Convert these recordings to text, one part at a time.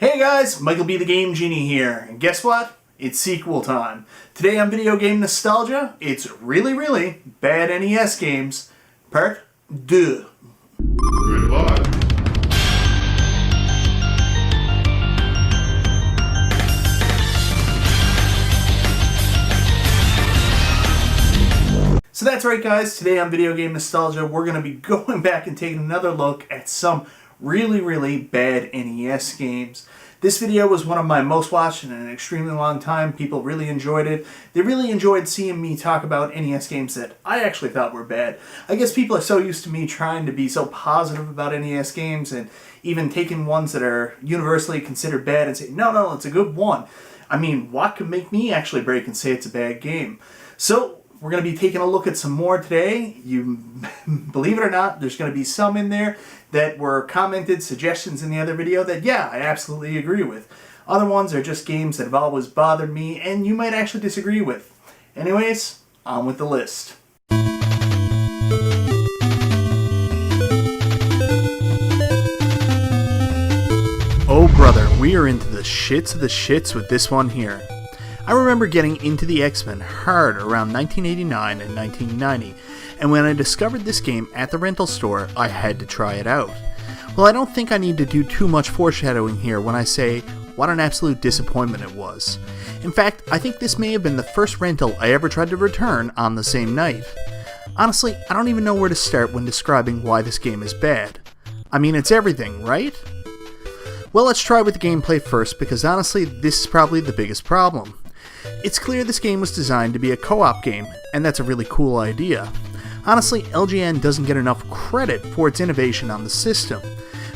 Hey guys, MichaelBtheGameGenie here, and guess what? It's sequel time. Today on Video Game Nostalgia, it's Really Really Bad NES Games, Part 2. Goodbye. So that's right guys, today on Video Game Nostalgia, we're going to be going back and taking another look at some really, really bad NES games. This video was one of my most watched in an extremely long time. People really enjoyed it. They really enjoyed seeing me talk about NES games that I actually thought were bad. I guess people are so used to me trying to be so positive about NES games and even taking ones that are universally considered bad and say, no, it's a good one. I mean, what could make me actually break and say it's a bad game? So, we're going to be taking a look at some more today. You believe it or not, there's going to be some in there that were commented suggestions in the other video that, yeah, I absolutely agree with. Other ones are just games that have always bothered me and you might actually disagree with. Anyways, on with the list. Oh brother, we are into the shits of the shits with this one here. I remember getting into the X-Men hard around 1989 and 1990, and when I discovered this game at the rental store, I had to try it out. Well, I don't think I need to do too much foreshadowing here when I say what an absolute disappointment it was. In fact, I think this may have been the first rental I ever tried to return on the same night. Honestly, I don't even know where to start when describing why this game is bad. I mean, it's everything, right? Well, let's try with the gameplay first, because honestly, this is probably the biggest problem. It's clear this game was designed to be a co-op game, and that's a really cool idea. Honestly, LGN doesn't get enough credit for its innovation on the system.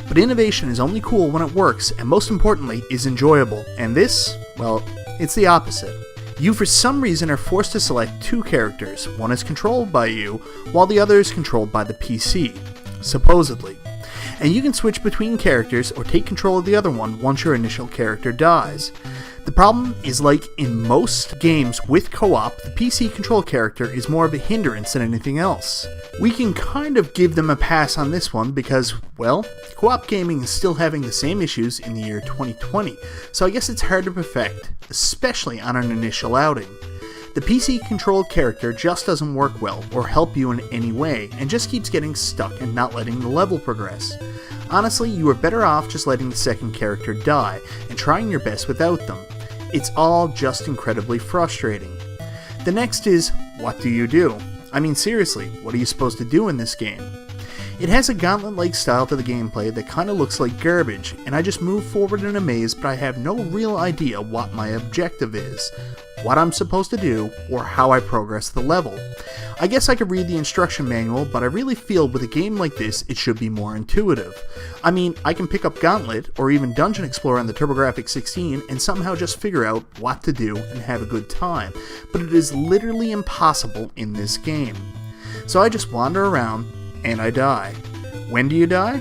But innovation is only cool when it works, and most importantly, is enjoyable. And this, well, it's the opposite. You for some reason are forced to select two characters. One is controlled by you, while the other is controlled by the PC. Supposedly. And you can switch between characters or take control of the other one once your initial character dies. The problem is, like in most games with co-op, the PC control character is more of a hindrance than anything else. We can kind of give them a pass on this one because, well, co-op gaming is still having the same issues in the year 2020, so I guess it's hard to perfect, especially on an initial outing. The PC controlled character just doesn't work well or help you in any way, and just keeps getting stuck and not letting the level progress. Honestly, you are better off just letting the second character die and trying your best without them. It's all just incredibly frustrating. The next is, what do you do? I mean seriously, what are you supposed to do in this game? It has a gauntlet-like style to the gameplay that kinda looks like garbage, and I just move forward in a maze, but I have no real idea what my objective is, what I'm supposed to do, or how I progress the level. I guess I could read the instruction manual, but I really feel with a game like this, it should be more intuitive. I mean, I can pick up Gauntlet, or even Dungeon Explorer on the TurboGrafx 16, and somehow just figure out what to do and have a good time, but it is literally impossible in this game. So I just wander around, and I die. When do you die?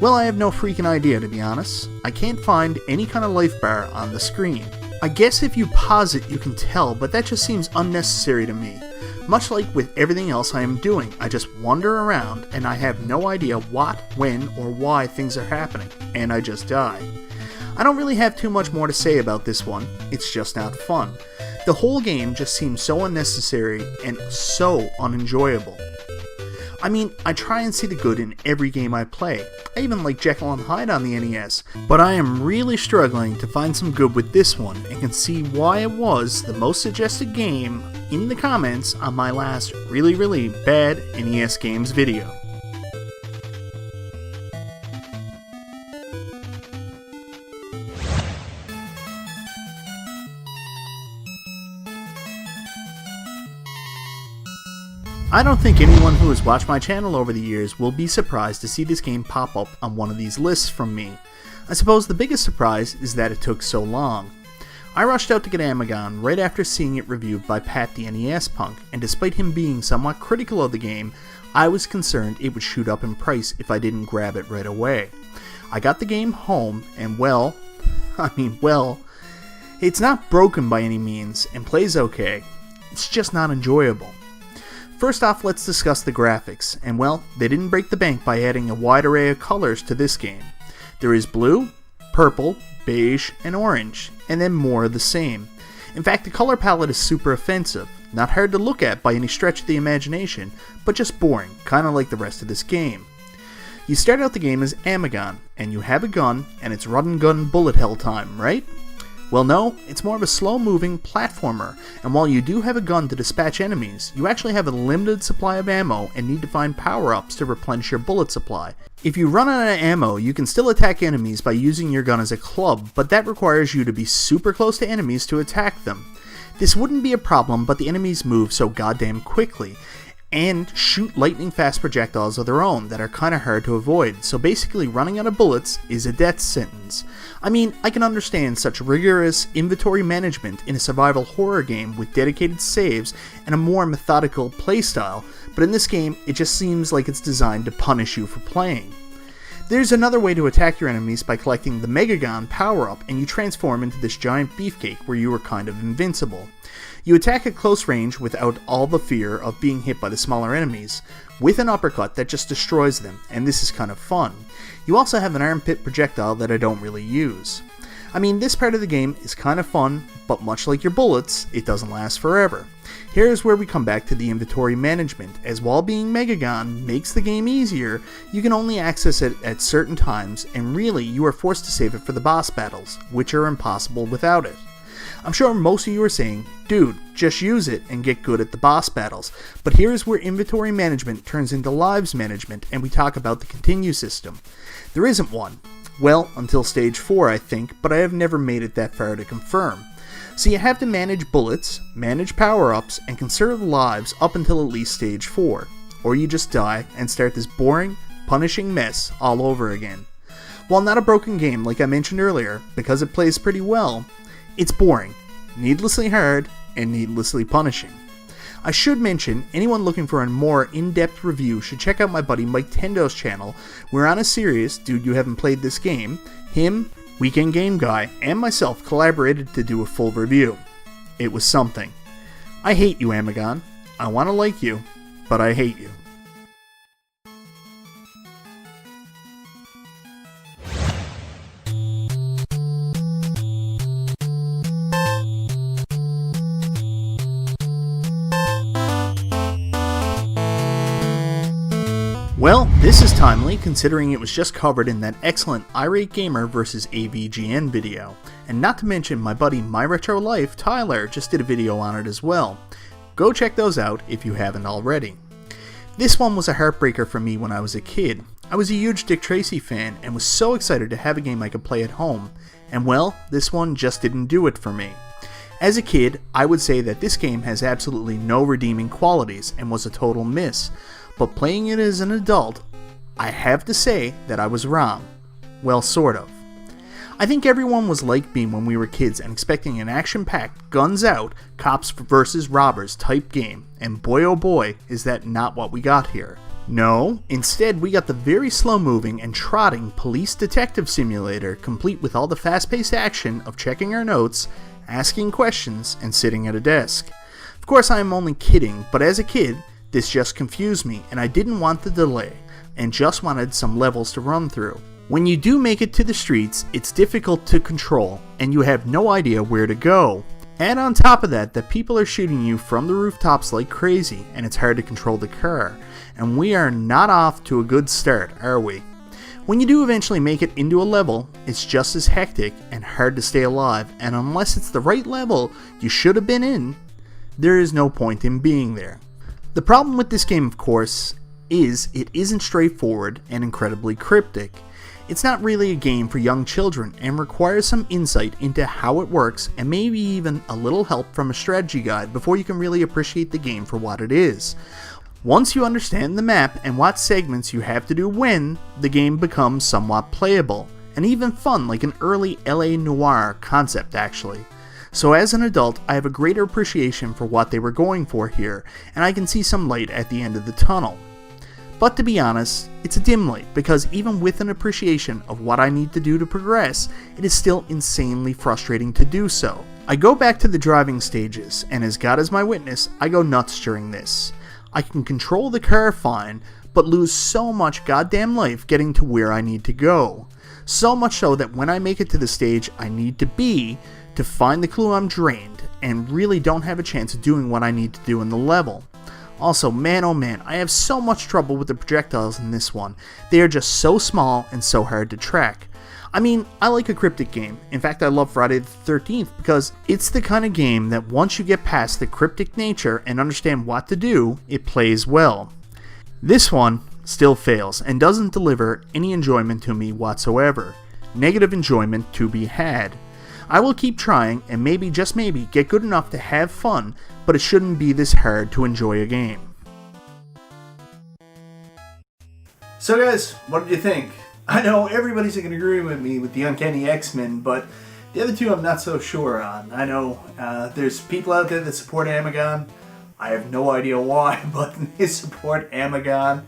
Well, I have no freaking idea, to be honest. I can't find any kind of life bar on the screen. I guess if you pause it you can tell, but that just seems unnecessary to me. Much like with everything else I am doing, I just wander around and I have no idea what, when, or why things are happening, and I just die. I don't really have too much more to say about this one, it's just not fun. The whole game just seems so unnecessary and so unenjoyable. I mean, I try and see the good in every game I play. I even like Jekyll and Hyde on the NES, but I am really struggling to find some good with this one and can see why it was the most suggested game in the comments on my last Really Really Bad NES Games video. I don't think anyone who has watched my channel over the years will be surprised to see this game pop up on one of these lists from me. I suppose the biggest surprise is that it took so long. I rushed out to get Amagon right after seeing it reviewed by Pat the NES Punk, and despite him being somewhat critical of the game, I was concerned it would shoot up in price if I didn't grab it right away. I got the game home, and well, it's not broken by any means, and plays okay. It's just not enjoyable. First off, let's discuss the graphics, and well, they didn't break the bank by adding a wide array of colors to this game. There is blue, purple, beige, and orange, and then more of the same. In fact, the color palette is super offensive, not hard to look at by any stretch of the imagination, but just boring, kinda like the rest of this game. You start out the game as Amagon, and you have a gun, and it's run and gun bullet hell time, right? Well no, it's more of a slow-moving platformer, and while you do have a gun to dispatch enemies, you actually have a limited supply of ammo and need to find power-ups to replenish your bullet supply. If you run out of ammo, you can still attack enemies by using your gun as a club, but that requires you to be super close to enemies to attack them. This wouldn't be a problem, but the enemies move so goddamn quickly, and shoot lightning fast projectiles of their own that are kinda hard to avoid, so basically running out of bullets is a death sentence. I mean, I can understand such rigorous inventory management in a survival horror game with dedicated saves and a more methodical playstyle, but in this game it just seems like it's designed to punish you for playing. There's another way to attack your enemies by collecting the Megagon power-up, and you transform into this giant beefcake where you are kind of invincible. You attack at close range without all the fear of being hit by the smaller enemies, with an uppercut that just destroys them, and this is kind of fun. You also have an armpit projectile that I don't really use. I mean, this part of the game is kind of fun, but much like your bullets, it doesn't last forever. Here's where we come back to the inventory management, as while being Megagon makes the game easier, you can only access it at certain times, and really you are forced to save it for the boss battles, which are impossible without it. I'm sure most of you are saying, dude, just use it and get good at the boss battles, but here's where inventory management turns into lives management and we talk about the continue system. There isn't one. Well, until stage 4 I think, but I have never made it that far to confirm. So you have to manage bullets, manage power-ups, and conserve lives up until at least stage 4, or you just die and start this boring, punishing mess all over again. While not a broken game like I mentioned earlier, because it plays pretty well, it's boring, needlessly hard, and needlessly punishing. I should mention, anyone looking for a more in-depth review should check out my buddy Mike Tendo's channel, where on a serious, dude you haven't played this game, him, Weekend Game Guy, and myself collaborated to do a full review. It was something. I hate you, Amagon. I want to like you, but I hate you. Well, this is timely considering it was just covered in that excellent Irate Gamer vs AVGN video, and not to mention my buddy My Retro Life, Tyler, just did a video on it as well. Go check those out if you haven't already. This one was a heartbreaker for me when I was a kid. I was a huge Dick Tracy fan and was so excited to have a game I could play at home, and well, this one just didn't do it for me. As a kid, I would say that this game has absolutely no redeeming qualities and was a total miss. But playing it as an adult, I have to say that I was wrong. Well, sort of. I think everyone was like me when we were kids and expecting an action-packed, guns out, cops versus robbers type game, and boy oh boy, is that not what we got here. No, instead we got the very slow-moving and trotting police detective simulator, complete with all the fast-paced action of checking our notes, asking questions, and sitting at a desk. Of course I am only kidding, but as a kid, this just confused me, and I didn't want the delay, and just wanted some levels to run through. When you do make it to the streets, it's difficult to control, and you have no idea where to go. Add on top of that people are shooting you from the rooftops like crazy, and it's hard to control the car, and we are not off to a good start, are we? When you do eventually make it into a level, it's just as hectic and hard to stay alive, and unless it's the right level you should have been in, there is no point in being there. The problem with this game, of course, is it isn't straightforward and incredibly cryptic. It's not really a game for young children and requires some insight into how it works and maybe even a little help from a strategy guide before you can really appreciate the game for what it is. Once you understand the map and what segments you have to do when, the game becomes somewhat playable, and even fun like an early LA Noire concept actually. So as an adult, I have a greater appreciation for what they were going for here, and I can see some light at the end of the tunnel. But to be honest, it's a dim light, because even with an appreciation of what I need to do to progress, it is still insanely frustrating to do so. I go back to the driving stages, and as God is my witness, I go nuts during this. I can control the car fine, but lose so much goddamn life getting to where I need to go. So much so that when I make it to the stage I need to be to find the clue, I'm drained and really don't have a chance of doing what I need to do in the level. Also, man oh man, I have so much trouble with the projectiles in this one. They are just so small and so hard to track. I mean, I like a cryptic game. In fact, I love Friday the 13th because it's the kind of game that once you get past the cryptic nature and understand what to do, it plays well. This one still fails and doesn't deliver any enjoyment to me whatsoever. Negative enjoyment to be had. I will keep trying and maybe, just maybe, get good enough to have fun, but it shouldn't be this hard to enjoy a game. So guys, what did you think? I know everybody's going to agree with me with the Uncanny X-Men, but the other two I'm not so sure on. I know there's people out there that support Amagon. I have no idea why, but they support Amagon.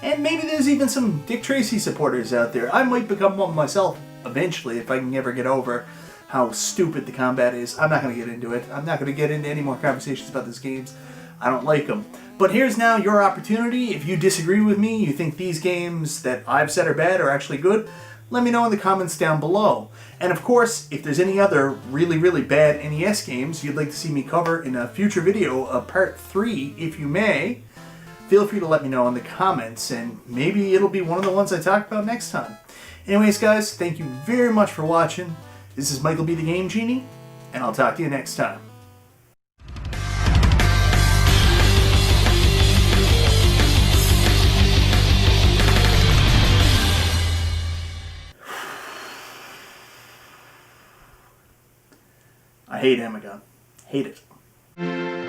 And maybe there's even some Dick Tracy supporters out there. I might become one myself eventually if I can ever get over how stupid the combat is. I'm not going to get into it. I'm not going to get into any more conversations about these games. I don't like them. But here's now your opportunity. If you disagree with me, you think these games that I've said are bad are actually good, let me know in the comments down below. And of course, if there's any other really, really bad NES games you'd like to see me cover in a future video, a part 3, if you may, feel free to let me know in the comments, and maybe it'll be one of the ones I talk about next time. Anyways, guys, thank you very much for watching. This is Michael B. the Game Genie, and I'll talk to you next time. I hate Amagon. Hate it.